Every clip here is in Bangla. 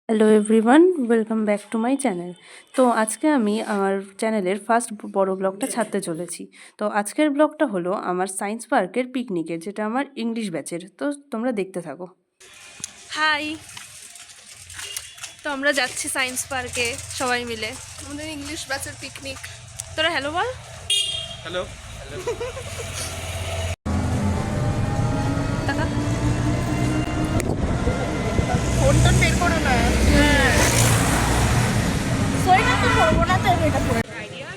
Hello everyone, welcome back to my channel. তো আজকে আমি আমার চ্যানেলের ফার্স্ট বড় ব্লগটা ছাড়তে চলেছি। তো আজকের ব্লগটা হলো আমার সায়েন্স পার্কের পিকনিকের, যেটা আমার ইংলিশ ব্যাচের। তো তোমরা দেখতে থাকো। হাই, তো আমরা যাচ্ছি সায়েন্স পার্কে সবাই মিলে, আমাদের ইংলিশ ব্যাচের পিকনিক। তোরা হ্যালো বল। হ্যালো। ফোনটা বের করো না। হ্যাঁ, সই না তো করবো না, তো এটা করে আইডিয়া।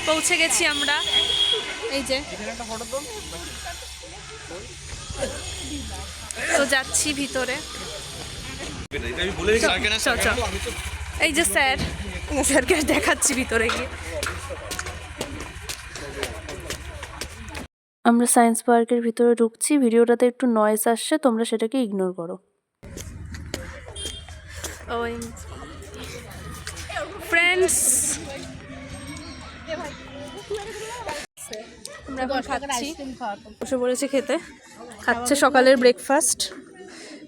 পৌঁছে গেছি আমরা, এই যে। তো যাচ্ছি ভিতরে। এই যে স্যার, স্যারকে দেখাচ্ছি ভিতরে গিয়ে। আমরা সায়েন্স পার্কের ভিতরে ঢুকছি। ভিডিওটাতে একটু নয়েজ আসছে, তোমরা সেটাকে ইগনোর করো। ফ্রেন্ডস, আমরা এখন খাচ্ছি, বসে পড়েছি খেতে। খাচ্ছে সকালের ব্রেকফাস্ট,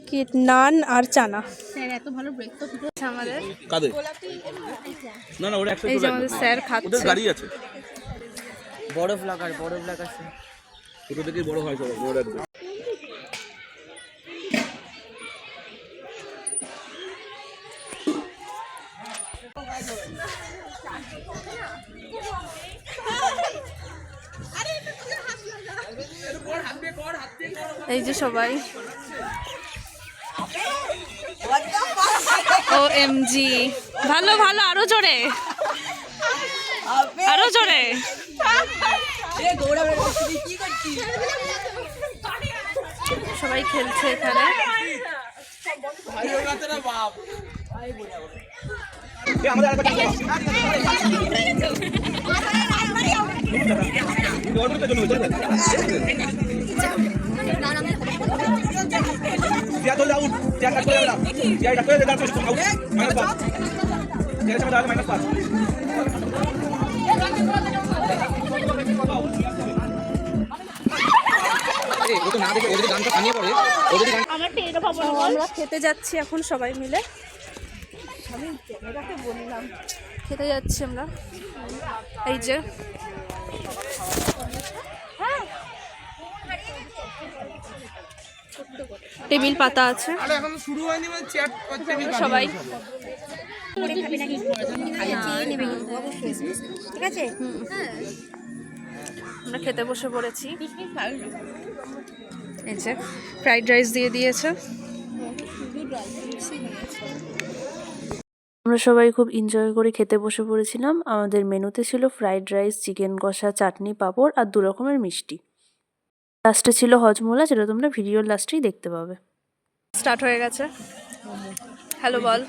কি নান আর চানা। এত ভালো ব্রেকফাস্ট আমাদের। না না, ওটা এই যে আমাদের স্যার খাচ্ছে। গাড়ি আছে, বড় ব্লগার ছোট থেকে বড় হয় সবাই, বড় একদম। এই যে সবাই, OMG, ভালো ভালো, আরো জোরে, আরো জোরে। সবাই খেলছে এখানে। আমরা খেতে যাচ্ছি এখন সবাই মিলে, খেতে যাচ্ছি আমরা। এই যে টেবিল পাতা আছে, সবাই ঠিক আছে। আমরা খেতে বসে পড়েছি। এই যে ফ্রাইড রাইস দিয়ে দিয়েছে। আমরা সবাই খুব এনজয় করে খেতে বসে পড়েছিলাম। আমাদের মেনুতে ছিল ফ্রাইড রাইস, চিকেন কষা, চাটনি, পাঁপড় আর 2 রকমের মিষ্টি। লাস্টে ছিল হজমোলা, যেটা তোমরা ভিডিওর লাস্টেই দেখতে পাবে। স্টার্ট হয়ে গেছে। হ্যালো বল।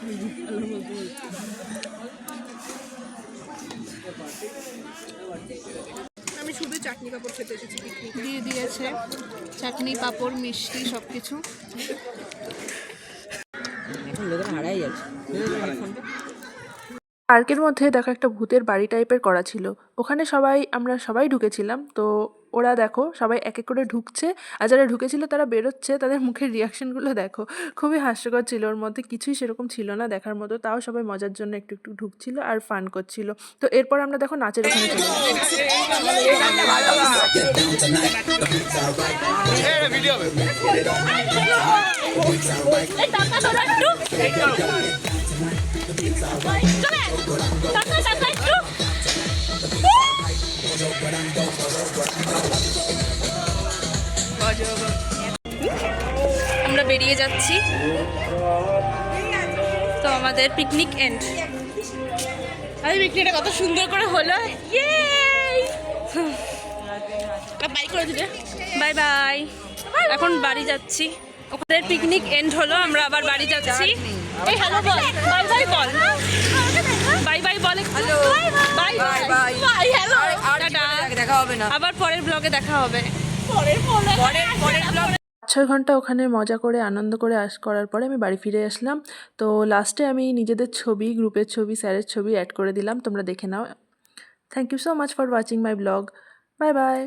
আমি শুধু চাটনি পাঁপড় খেতে এসেছি, দিয়ে দিয়েছে চাটনি পাঁপড় মিষ্টি সব কিছু। এখন লোকেরা হারাই যাচ্ছে। পার্কের মধ্যে দেখো একটা ভূতের বাড়ি টাইপের করা ছিল, ওখানে আমরা সবাই ঢুকেছিলাম। তো ওরা দেখো সবাই এক এক করে ঢুকছে, আর যারা ঢুকেছিল তারা বেরোচ্ছে। তাদের মুখের রিয়াকশনগুলো দেখো, খুবই হাস্যকর ছিল। ওর মধ্যে কিছুই সেরকম ছিল না দেখার মতো, তাও সবাই মজার জন্য একটু একটু ঢুকছিল আর ফান করছিল। তো এরপর আমরা দেখো নাচের ওখানে চলে আমরা বেরিয়ে যাচ্ছি। তো আমাদের পিকনিক এন্ড। আরে পিকনিকটা কত সুন্দর করে হলো। বাই করে দিলে, বাই বাই। এখন বাড়ি যাচ্ছি। ওদের পিকনিক এন্ড হলো, আমরা আবার বাড়ি যাচ্ছি। এই হ্যালো বল, বাই বাই বল, বাই বাই বল, hello bye bye bye, hello tata, দেখা হবে না, আবার পরের ব্লগে দেখা হবে। পরের ব্লগ। 5-6 ঘন্টা ওখানে মজা করে আনন্দ করে করার পরে আমি বাড়ি ফিরে আসলাম। তো লাস্টে আমি নিজেদের ছবি, গ্রুপের ছবি, স্যারের ছবি অ্যাড করে দিলাম, তোমরা দেখে নাও। Thank you so much for watching my vlog. Bye by.